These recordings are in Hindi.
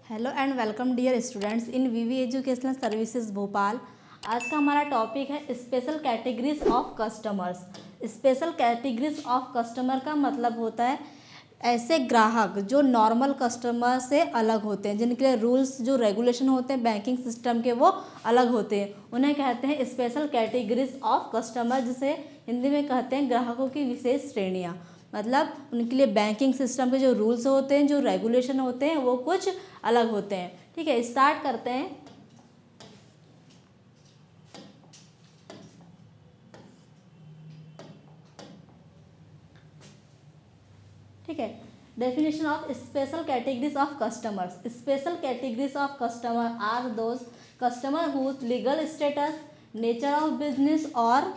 Hello and welcome dear students in VV educational services Bhopal. आज का हमारा टॉपिक है special categories of customers. Special categories of customer का मतलब होता है ऐसे ग्राहक जो नॉर्मल कस्टमर से अलग होते हैं, जिनके लिए रूल्स जो रेगुलेशन होते हैं बैंकिंग सिस्टम के वो अलग होते हैं, उन्हें कहते हैं स्पेशल कैटेगरीज ऑफ कस्टमर, जिसे हिंदी में कहते हैं ग्राहकों की विशेष श्रेणियाँ। मतलब उनके लिए बैंकिंग सिस्टम के जो रूल्स होते हैं, जो रेगुलेशन होते हैं, वो कुछ अलग होते हैं। ठीक है, स्टार्ट करते हैं। ठीक है, definition of special categories of customers. Special categories of customer are those customer whose legal status, nature of business और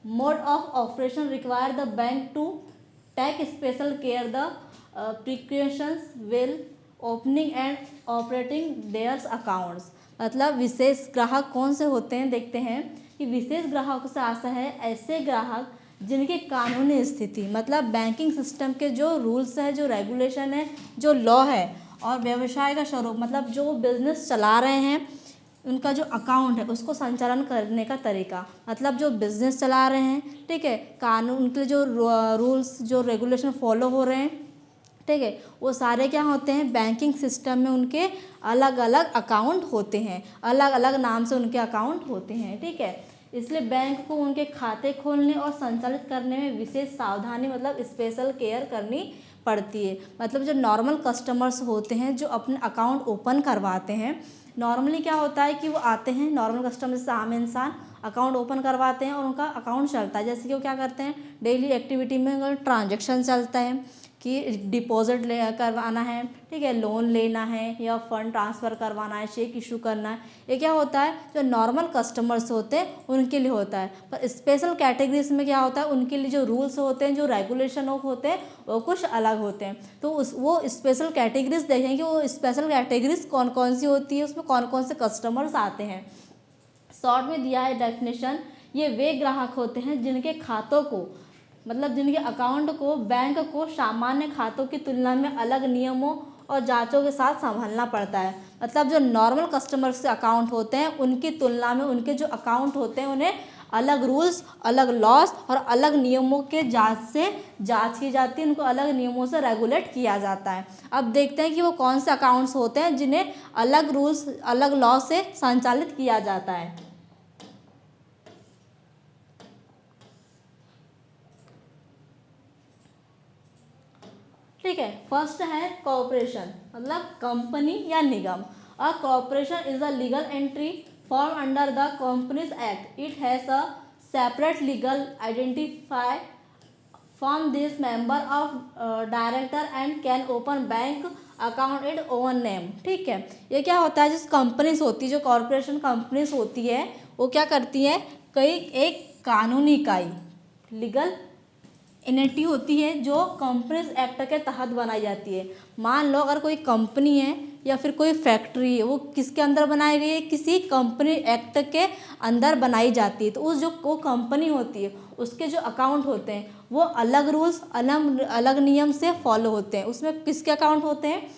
mode of operation require the bank to take special care the precautions while opening and operating theirs accounts. मतलब विशेष ग्राहक कौन से होते हैं, देखते हैं कि विशेष ग्राहकों से आशा है ऐसे ग्राहक जिनकी कानूनी स्थिति, मतलब बैंकिंग सिस्टम के जो रूल्स है, जो रेगुलेशन है, जो लॉ है, और व्यवसाय का स्वरूप, मतलब जो बिजनेस चला रहे हैं उनका जो अकाउंट है उसको संचालन करने का तरीका, मतलब जो बिजनेस चला रहे हैं, ठीक है, कानून, उनके जो रूल्स जो रेगुलेशन फॉलो हो रहे हैं, ठीक है, वो सारे क्या होते हैं, बैंकिंग सिस्टम में उनके अलग अलग अकाउंट होते हैं, अलग अलग नाम से उनके अकाउंट होते हैं। ठीक है, इसलिए बैंक को उनके खाते खोलने और संचालित करने में विशेष सावधानी, मतलब स्पेशल केयर करनी पड़ती है। मतलब जो नॉर्मल कस्टमर्स होते हैं जो अपने अकाउंट ओपन करवाते हैं, नॉर्मली क्या होता है कि वो आते हैं, नॉर्मल कस्टमर जैसे आम इंसान अकाउंट ओपन करवाते हैं और उनका अकाउंट चलता है। जैसे कि वो क्या करते हैं, डेली एक्टिविटी में अगर ट्रांजेक्शन चलता है कि डिपॉजिट ले करवाना है, ठीक है, लोन लेना है या फंड ट्रांसफ़र करवाना है, चेक इशू करना है, ये क्या होता है जो नॉर्मल कस्टमर्स होते हैं उनके लिए होता है। पर स्पेशल कैटेगरीज में क्या होता है, उनके लिए जो रूल्स होते हैं, जो रेगुलेशन होते हैं, वो कुछ अलग होते हैं। तो वो स्पेशल कैटेगरीज देखेंगे, वो स्पेशल कैटेगरीज कौन कौन सी होती है, उसमें कौन कौन से कस्टमर्स आते हैं। शॉर्ट में दिया है डेफिनेशन, ये वे ग्राहक होते हैं जिनके खातों को, मतलब जिनके अकाउंट को बैंक को सामान्य खातों की तुलना में अलग नियमों और जांचों के साथ संभालना पड़ता है। मतलब जो नॉर्मल कस्टमर्स के अकाउंट होते हैं उनकी तुलना में उनके जो अकाउंट होते हैं उन्हें अलग रूल्स, अलग लॉस और अलग नियमों के जांच की जाती है, उनको अलग नियमों से रेगुलेट किया जाता है। अब देखते हैं कि वो कौन से अकाउंट्स होते हैं जिन्हें अलग रूल्स, अलग लॉ से संचालित किया जाता है। ठीक है, फर्स्ट है कॉर्पोरेशन, मतलब कंपनी या निगम। A corporation is a legal entry form under the companies act. It has a separate legal identify from this member of director and can open bank account in own name. ठीक है, ये क्या होता है, जिस कंपनीज होती है, जो कॉर्पोरेशन कंपनीज होती है, वो क्या करती है, कई एक कानूनी इकाई, लीगल एंटिटी होती है जो कंपनीज एक्ट के तहत बनाई जाती है। मान लो अगर कोई कंपनी है या फिर कोई फैक्ट्री है, वो किसके अंदर बनाई गई है, किसी कंपनी एक्ट के अंदर बनाई जाती है। तो उस जो वो कंपनी होती है उसके जो अकाउंट होते हैं वो अलग रूल्स, अलग अलग नियम से फॉलो होते हैं। उसमें किसके अकाउंट होते हैं,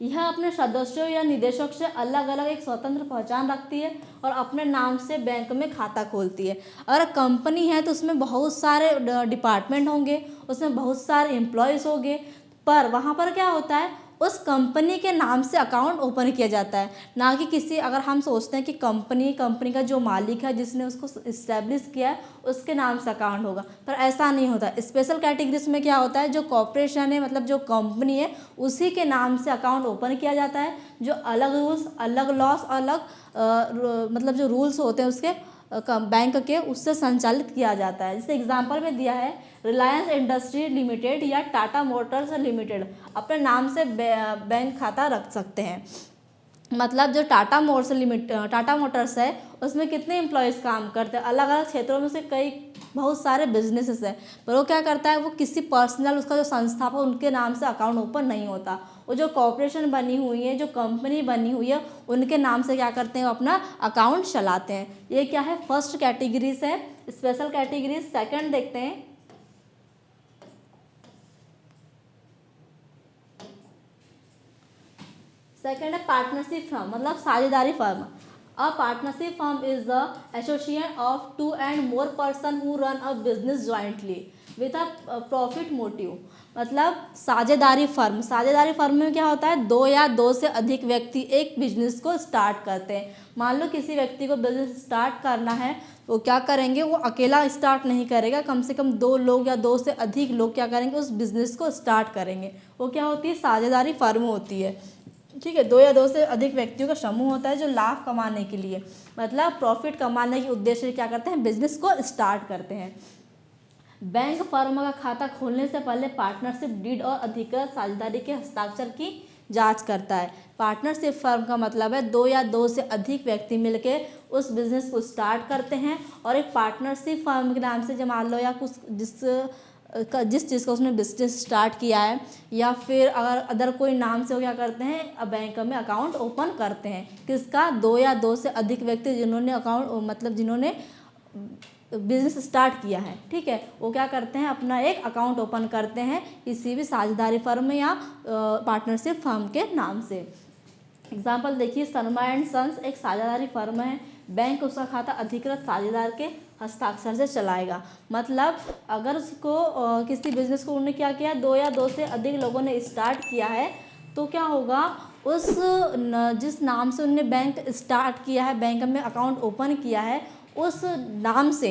यह अपने सदस्यों या निदेशक से अलग अलग एक स्वतंत्र पहचान रखती है और अपने नाम से बैंक में खाता खोलती है। अगर कंपनी है तो उसमें बहुत सारे डिपार्टमेंट होंगे, उसमें बहुत सारे एम्प्लॉयज़ होंगे, पर वहाँ पर क्या होता है, उस कंपनी के नाम से अकाउंट ओपन किया जाता है, ना कि किसी, अगर हम सोचते हैं कि कंपनी का जो मालिक है, जिसने उसको इस्टेब्लिश किया है, उसके नाम से अकाउंट होगा, पर ऐसा नहीं होता। स्पेशल कैटेगरीज में क्या होता है, जो कॉर्पोरेशन है, मतलब जो कंपनी है, उसी के नाम से अकाउंट ओपन किया जाता है। जो अलग रूल्स, अलग लॉस, अलग मतलब जो रूल्स होते हैं उसके बैंक के, उससे संचालित किया जाता है। जैसे एग्जांपल में दिया है, रिलायंस इंडस्ट्री लिमिटेड या टाटा मोटर्स लिमिटेड अपने नाम से बैंक खाता रख सकते हैं। मतलब जो टाटा मोटर्स है उसमें कितने एम्प्लॉयज़ काम करते हैं, अलग अलग क्षेत्रों में से कई बहुत सारे बिजनेसेस हैं, पर वो क्या करता है, वो किसी पर्सनल, उसका जो संस्थापक, उनके नाम से अकाउंट ओपन नहीं होता। वो जो कॉर्पोरेशन बनी हुई है, जो कंपनी बनी हुई है, उनके नाम से क्या करते हैं, वो अपना अकाउंट चलाते हैं। ये क्या है, फर्स्ट कैटेगरीज है, स्पेशल कैटेगरीज। सेकंड देखते हैं, सेकेंड है पार्टनरशिप फर्म, मतलब साझेदारी firm. A partnership firm is the association of 2 and more person who run a business jointly with a profit motive. मतलब साझेदारी फर्म में क्या होता है, 2 या 2 से अधिक व्यक्ति एक बिजनेस को स्टार्ट करते हैं। मान लो किसी व्यक्ति को बिजनेस स्टार्ट करना है, वो क्या करेंगे, वो अकेला स्टार्ट नहीं करेगा, कम से कम 2 लोग या 2 से अधिक लोग क्या करेंगे, उस बिजनेस को स्टार्ट करेंगे। वो क्या होती है, साझेदारी फर्म होती है। ठीक है, 2 या 2 से अधिक व्यक्तियों का समूह होता है जो लाभ कमाने के लिए, मतलब प्रॉफिट कमाने के उद्देश्य से क्या करते हैं, बिजनेस को स्टार्ट करते हैं। बैंक फर्म का खाता खोलने से पहले पार्टनरशिप डीड और अधिकृत साझेदारी के हस्ताक्षर की जांच करता है। पार्टनरशिप फर्म का मतलब है 2 या 2 से अधिक व्यक्ति मिलकर उस बिज़नेस को स्टार्ट करते हैं, और एक पार्टनरशिप फर्म के नाम से जब मान लो या कुछ जिस चीज़ का उसने बिजनेस स्टार्ट किया है, या फिर अगर अदर कोई नाम से वो क्या करते हैं, बैंक में अकाउंट ओपन करते हैं। किसका, 2 या 2 से अधिक व्यक्ति जिन्होंने जिन्होंने बिजनेस स्टार्ट किया है। ठीक है, वो क्या करते हैं, अपना एक अकाउंट ओपन करते हैं किसी भी साझेदारी फर्म या पार्टनरशिप फर्म के नाम से। एग्जाम्पल देखिए, शर्मा एंड सन्स एक साझेदारी फर्म है, बैंक उसका खाता अधिकृत साझेदार के हस्ताक्षर से चलाएगा। मतलब अगर उसको किसी बिजनेस को उन्होंने क्या किया, 2 या 2 से अधिक लोगों ने स्टार्ट किया है, तो क्या होगा, उस जिस नाम से उन्होंने बैंक स्टार्ट किया है, बैंक में अकाउंट ओपन किया है, उस नाम से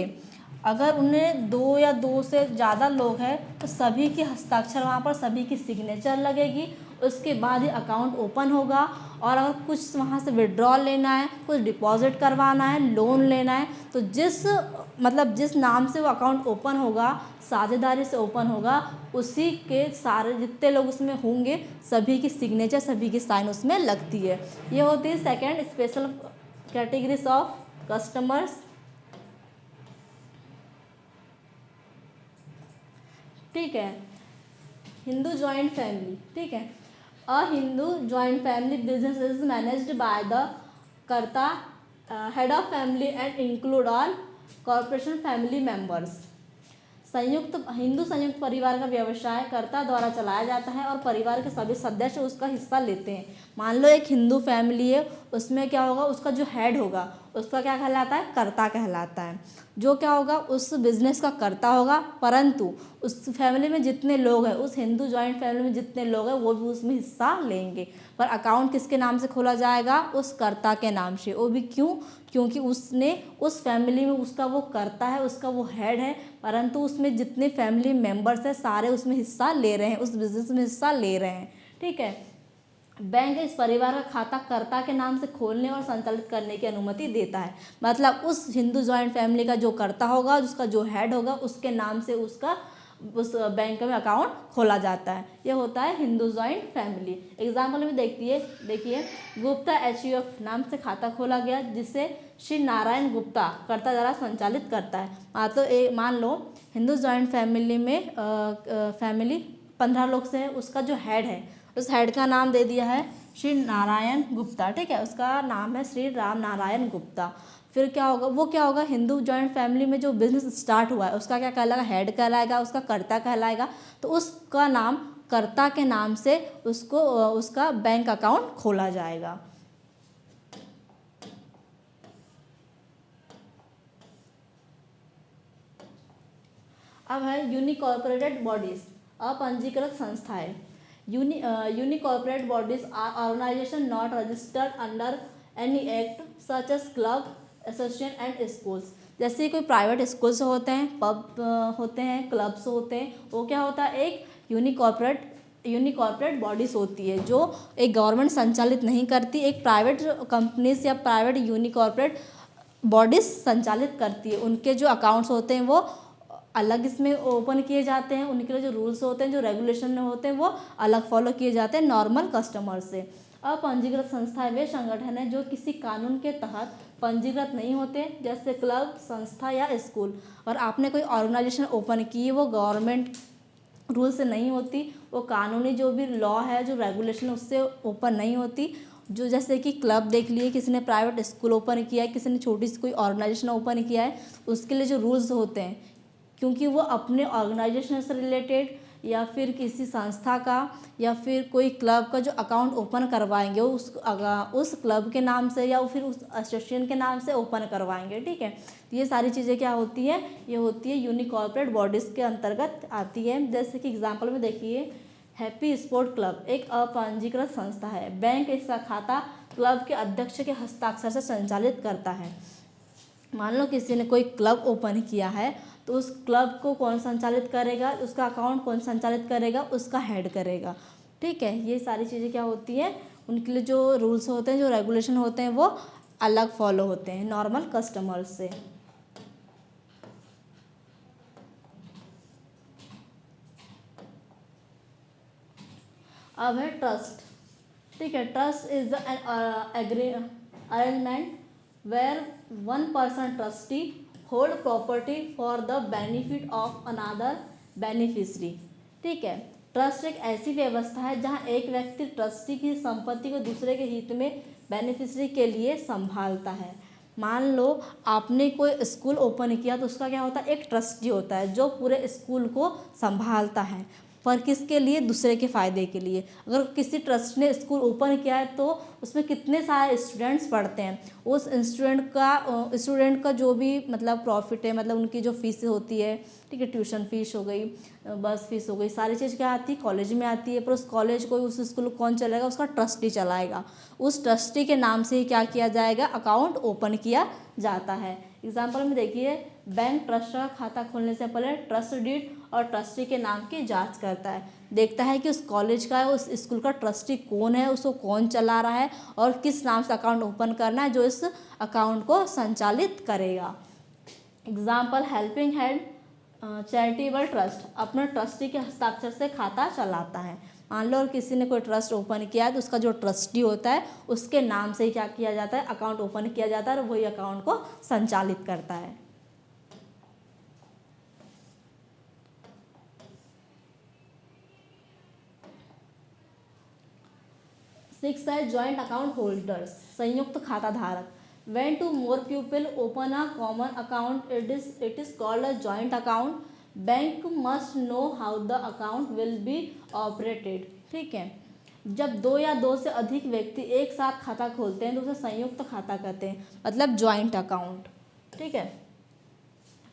अगर उन्हें 2 या 2 से ज़्यादा लोग हैं तो सभी के हस्ताक्षर वहाँ पर, सभी की सिग्नेचर लगेगी। उसके बाद ही अकाउंट ओपन होगा। और अगर कुछ वहाँ से विड्रॉल लेना है, कुछ डिपॉजिट करवाना है, लोन लेना है, तो जिस नाम से वो अकाउंट ओपन होगा, साझेदारी से ओपन होगा, उसी के सारे जितने लोग उसमें होंगे सभी की सिग्नेचर, सभी की साइन उसमें लगती है। ये होती है second special categories of customers. ठीक है, हिंदू जॉइंट फैमिली। ठीक है, a Hindu joint family business is managed by the karta, head of family and include all corporation family members. Hindu संयुक्त परिवार का व्यवसाय कर्ता द्वारा चलाया जाता है और परिवार के सभी सदस्य उसका हिस्सा लेते हैं। मान लो एक हिंदू फैमिली है, उसमें क्या होगा, उसका जो हेड होगा उसका क्या कहलाता है, कर्ता कहलाता है। जो क्या होगा, उस बिजनेस का कर्ता होगा, परंतु उस फैमिली में जितने लोग हैं, उस हिंदू जॉइंट फैमिली में जितने लोग हैं वो भी उसमें हिस्सा लेंगे। पर अकाउंट किसके नाम से खोला जाएगा, उस कर्ता के नाम से। वो भी क्यों, क्योंकि उसने उस फैमिली में उसका वो कर्ता है, उसका वो हेड है, परंतु उसमें जितने फैमिली मेंबर्स हैं सारे उसमें हिस्सा ले रहे हैं, उस बिजनेस में हिस्सा ले रहे हैं। ठीक है, बैंक इस परिवार का खाता कर्ता के नाम से खोलने और संचालित करने की अनुमति देता है। मतलब उस हिंदू जॉइंट फैमिली का जो कर्ता होगा, उसका जो हेड होगा, उसके नाम से उस बैंक में अकाउंट खोला जाता है। ये होता है हिंदू जॉइंट फैमिली। एग्जाम्पल में देखिए गुप्ता HUF नाम से खाता खोला गया, जिसे श्री नारायण गुप्ता कर्ता द्वारा संचालित करता है। मान लो हिंदू जॉइंट फैमिली में फैमिली 15 लोग से है, उसका जो हेड है, उस हेड का नाम दे दिया है श्री नारायण गुप्ता। ठीक है, उसका नाम है श्री राम नारायण गुप्ता। फिर क्या होगा, वो क्या होगा, हिंदू जॉइंट फैमिली में जो बिजनेस स्टार्ट हुआ है उसका क्या कहलाएगा, हेड कहलाएगा, उसका कर्ता कहलाएगा। तो उसका नाम, कर्ता के नाम से उसका बैंक अकाउंट खोला जाएगा। अब है यूनिकॉर्पोरेटेड बॉडीज, अपंजीकृत संस्थाएं। Unincorporated bodies are organization not registered under any act such as club, association and schools। जैसे कोई प्राइवेट स्कूल्स होते हैं, पब होते हैं, क्लब्स होते हैं, वो क्या होता है, एक यूनिकॉर्पोरेट बॉडीज होती है जो एक गवर्नमेंट संचालित नहीं करती, एक प्राइवेट कंपनीज या प्राइवेट यूनिकॉर्पोरेट बॉडीज संचालित करती है। उनके जो अकाउंट्स होते हैं वो अलग इसमें ओपन किए जाते हैं, उनके लिए जो रूल्स होते हैं, जो रेगुलेशन होते हैं वो अलग फॉलो किए जाते हैं नॉर्मल कस्टमर से। अपंजीकृत संस्थाएं वे संगठन हैं जो किसी कानून के तहत पंजीकृत नहीं होते, जैसे क्लब, संस्था या स्कूल। और आपने कोई ऑर्गेनाइजेशन ओपन की, वो गवर्नमेंट रूल से नहीं होती, वो कानूनी जो भी लॉ है, जो रेगुलेशन उससे ओपन नहीं होती। जो जैसे कि क्लब देख लिए, किसी ने प्राइवेट स्कूल ओपन किया है, किसी ने छोटी सी कोई ऑर्गेनाइजेशन ओपन किया है, उसके लिए जो रूल्स होते हैं, क्योंकि वो अपने ऑर्गेनाइजेशन से रिलेटेड या फिर किसी संस्था का या फिर कोई क्लब का जो अकाउंट ओपन करवाएंगे उस क्लब के नाम से या फिर उस एसोसिएशन के नाम से ओपन करवाएंगे। ठीक है, तो ये सारी चीज़ें क्या होती है, ये होती है यूनिक कॉर्पोरेट बॉडीज़ के अंतर्गत आती है। जैसे कि एग्जाम्पल में देखिए, हैप्पी स्पोर्ट क्लब एक अपंजीकृत संस्था है। बैंक इसका खाता क्लब के अध्यक्ष के हस्ताक्षर से संचालित करता है। मान लो किसी ने कोई क्लब ओपन किया है तो उस क्लब को कौन संचालित करेगा, उसका अकाउंट कौन संचालित करेगा, उसका हेड करेगा। ठीक है, ये सारी चीज़ें क्या होती हैं, उनके लिए जो रूल्स होते हैं, जो रेगुलेशन होते हैं वो अलग फॉलो होते हैं नॉर्मल कस्टमर्स से। अब है ट्रस्ट। ठीक है, trust is the arrangement where one person trustee hold property for the benefit of another beneficiary। ठीक है, ट्रस्ट एक ऐसी व्यवस्था है जहां एक व्यक्ति ट्रस्टी की संपत्ति को दूसरे के हित में बेनिफिशियरी के लिए संभालता है। मान लो आपने कोई स्कूल ओपन किया तो उसका क्या होता है, एक ट्रस्टी होता है जो पूरे स्कूल को संभालता है, पर किसके लिए, दूसरे के फ़ायदे के लिए। अगर किसी ट्रस्ट ने स्कूल ओपन किया है तो उसमें कितने सारे स्टूडेंट्स पढ़ते हैं, उस स्टूडेंट का जो भी मतलब प्रॉफिट है, मतलब उनकी जो फीस होती है, ठीक है, ट्यूशन फीस हो गई, बस फीस हो गई, सारी चीज़ क्या आती है, कॉलेज में आती है। पर उस कॉलेज को, उस स्कूल को कौन चलाएगा, उसका ट्रस्टी चलाएगा। उस ट्रस्टी के नाम से ही क्या किया जाएगा, अकाउंट ओपन किया जाता है। एग्जाम्पल में देखिए, बैंक ट्रस्ट का खाता खोलने से पहले ट्रस्ट डीड और ट्रस्टी के नाम की जांच करता है, देखता है कि उस कॉलेज का, उस स्कूल का ट्रस्टी कौन है, उसको कौन चला रहा है और किस नाम से अकाउंट ओपन करना है जो इस अकाउंट को संचालित करेगा। Example, helping hand charitable trust अपने ट्रस्टी के हस्ताक्षर से खाता चलाता है। मान लो और किसी ने कोई ट्रस्ट ओपन किया है तो उसका जो ट्रस्टी होता है उसके नाम से ही क्या किया जाता है, अकाउंट ओपन किया जाता है और वही अकाउंट को संचालित करता है। सिक्स है जॉइंट अकाउंट होल्डर्स, संयुक्त खाता धारक। When two more people open a common account, it is called a joint account. Bank must know how the account will be operated। ठीक है, जब दो या दो से अधिक व्यक्ति एक साथ खाता खोलते हैं तो उसे संयुक्त खाता कहते हैं, मतलब जॉइंट अकाउंट। ठीक है,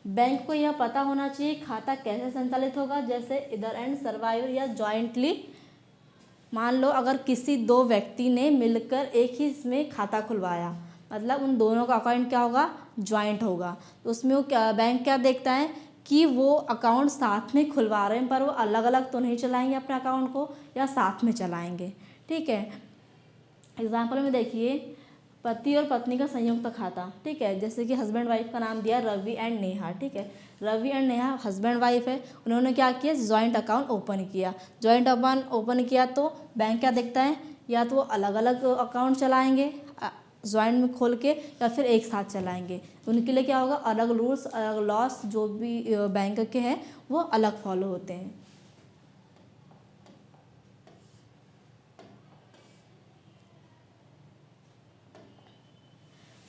बैंक को यह पता होना चाहिए खाता कैसे संचालित होगा, जैसे इधर एंड सर्वाइवर या जॉइंटली। मान लो अगर किसी दो व्यक्ति ने मिलकर एक ही इसमें खाता खुलवाया, मतलब उन दोनों का अकाउंट क्या होगा, ज्वाइंट होगा। तो उसमें वो क्या, बैंक क्या देखता है कि वो अकाउंट साथ में खुलवा रहे हैं पर वो अलग अलग तो नहीं चलाएंगे अपने अकाउंट को, या साथ में चलाएंगे। ठीक है, एग्जाम्पल में देखिए, पति और पत्नी का संयुक्त खाता। ठीक है, जैसे कि हस्बैंड वाइफ का नाम दिया रवि एंड नेहा। ठीक है, Ravi and Neha husband wife है, उन्होंने क्या किया, जॉइंट अकाउंट ओपन किया। जॉइंट अकाउंट ओपन किया तो बैंक क्या देखता है, या तो वो अलग अलग अकाउंट चलाएंगे जॉइंट में खोल के, या फिर एक साथ चलाएंगे। उनके लिए क्या होगा, अलग रूल्स, अलग लॉस जो भी बैंक के हैं वो अलग फॉलो होते हैं।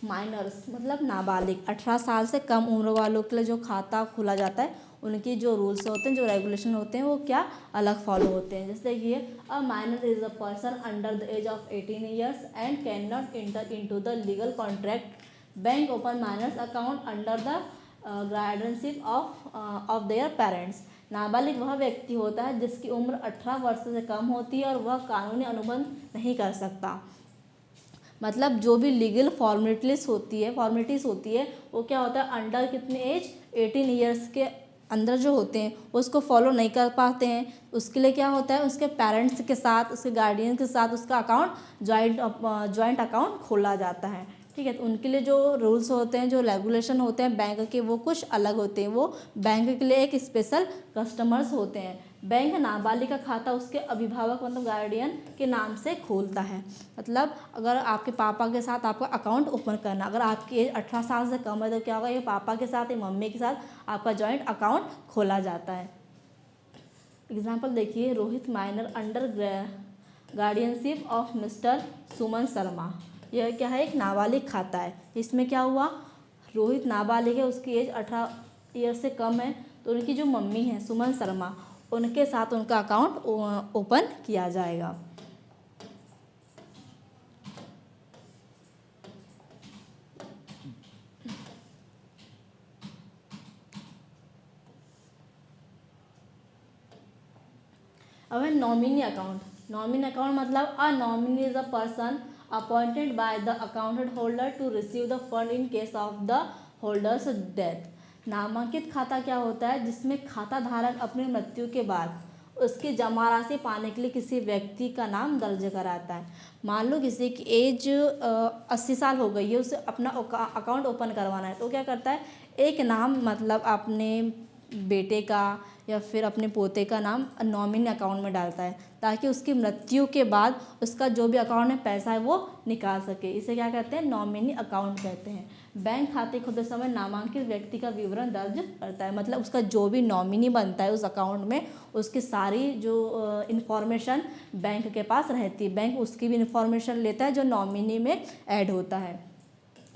माइनर्स मतलब नाबालिग, 18 साल से कम उम्र वालों के लिए जो खाता खोला जाता है उनकी जो रूल्स होते हैं, जो रेगुलेशन होते हैं वो क्या अलग फॉलो होते हैं। जैसे देखिए, a minor is a person under the age of 18 years and can not enter into the legal contract. Bank open minors account under the guardianship of their parents. नाबालिग वह व्यक्ति होता है जिसकी उम्र 18 वर्ष से कम होती है और वह कानूनी अनुबंध नहीं कर सकता। मतलब जो भी लीगल फॉर्मेलिटीज़ होती है वो क्या होता है, अंडर कितने एज, 18 ईयर्स के अंदर जो होते हैं उसको फॉलो नहीं कर पाते हैं। उसके लिए क्या होता है, उसके पेरेंट्स के साथ, उसके गार्डियन के साथ उसका अकाउंट जॉइंट अकाउंट खोला जाता है। ठीक है, तो उनके लिए जो रूल्स होते हैं, जो रेगुलेशन होते हैं बैंक के, वो कुछ अलग होते हैं। वो बैंक के लिए एक स्पेशल कस्टमर्स होते हैं। बैंक नाबालिग का खाता उसके अभिभावक मतलब गार्डियन के नाम से खोलता है। मतलब अगर आपके पापा के साथ आपका अकाउंट ओपन करना, अगर आपकी एज 18 साल से कम है तो क्या होगा, ये पापा के साथ या मम्मी के साथ आपका जॉइंट अकाउंट खोला जाता है। एग्जाम्पल देखिए, Rohit minor under guardianship of mister Suman Sharma. यह क्या है, एक नाबालिग खाता है। इसमें क्या हुआ, रोहित नाबालिग है, उसकी एज 18 ईयर से कम है, तो उनकी जो मम्मी है सुमन शर्मा, उनके साथ उनका अकाउंट ओपन किया जाएगा। अब है नॉमिनी अकाउंट। नॉमिनी अकाउंट मतलब a nominee is a person appointed by the account holder to receive the fund in case of the holder's death. नामांकित खाता क्या होता है? जिसमें खाता धारक अपनी मृत्यु के बाद उसकी जमा राशि पाने के लिए किसी व्यक्ति का नाम दर्ज कराता है। मान लो किसी की एज 80 साल हो गई है, उसे अपना अकाउंट ओपन करवाना है, तो क्या करता है, एक नाम मतलब अपने बेटे का या फिर अपने पोते का नाम नॉमिनी अकाउंट में डालता है, ताकि उसकी मृत्यु के बाद उसका जो भी अकाउंट में पैसा है वो निकाल सके। इसे क्या कहते हैं? नॉमिनी अकाउंट कहते हैं। बैंक खाते खोलते समय नामांकित व्यक्ति का विवरण दर्ज करता है, मतलब उसका जो भी नॉमिनी बनता है उस अकाउंट में, उसकी सारी जो इन्फॉर्मेशन बैंक के पास रहती है। बैंक उसकी भी इन्फॉर्मेशन लेता है जो नॉमिनी में ऐड होता है।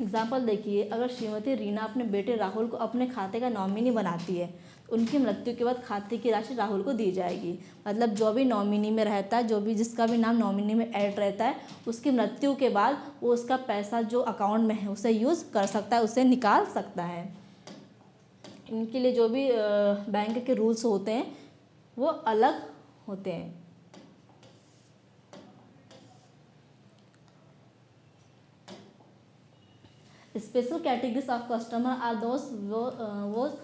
एग्जाम्पल देखिए, अगर श्रीमती रीना अपने बेटे राहुल को अपने खाते का नॉमिनी बनाती है, उनकी मृत्यु के बाद खाते की राशि राहुल को दी जाएगी। मतलब जो भी नॉमिनी में रहता है, जो भी जिसका भी नाम नॉमिनी में ऐड रहता है, उसकी मृत्यु के बाद वो उसका पैसा जो अकाउंट में है उसे यूज़ कर सकता है, उसे निकाल सकता है। इनके लिए जो भी बैंक के रूल्स होते हैं वो अलग होते हैं। Special categories of customer are those whose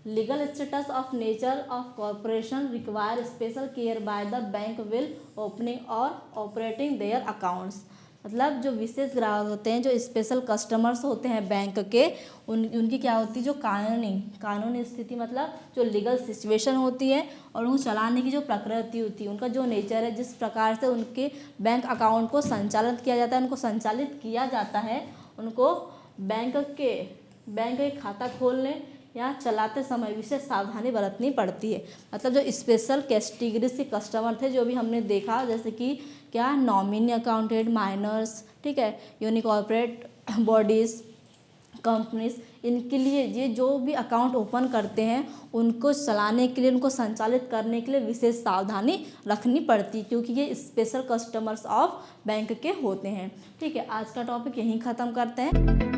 legal status of nature of corporation require special care by the bank will opening or operating their accounts। मतलब जो विशेष ग्राहक होते हैं, जो स्पेशल कस्टमर्स होते हैं बैंक के, उनकी क्या होती है, जो कानूनी स्थिति मतलब जो लीगल सिचुएशन होती है और उनको चलाने की जो प्रकृति होती है, उनका जो नेचर है, जिस प्रकार से उनके बैंक अकाउंट को संचालित किया जाता है, उनको संचालित किया जाता है, उनको बैंक के खाता खोलने या चलाते समय विशेष सावधानी बरतनी पड़ती है। मतलब जो स्पेशल कैटेगरी से कस्टमर थे, जो भी हमने देखा, जैसे कि क्या, नॉमिनी अकाउंटेड, माइनर्स, ठीक है, यूनिकॉर्पोरेट बॉडीज़, कंपनीज, इनके लिए ये जो भी अकाउंट ओपन करते हैं उनको चलाने के लिए, उनको संचालित करने के लिए विशेष सावधानी रखनी पड़ती है, क्योंकि ये स्पेशल कस्टमर्स ऑफ बैंक के होते हैं। ठीक है, आज का टॉपिक यहीं ख़त्म करते हैं।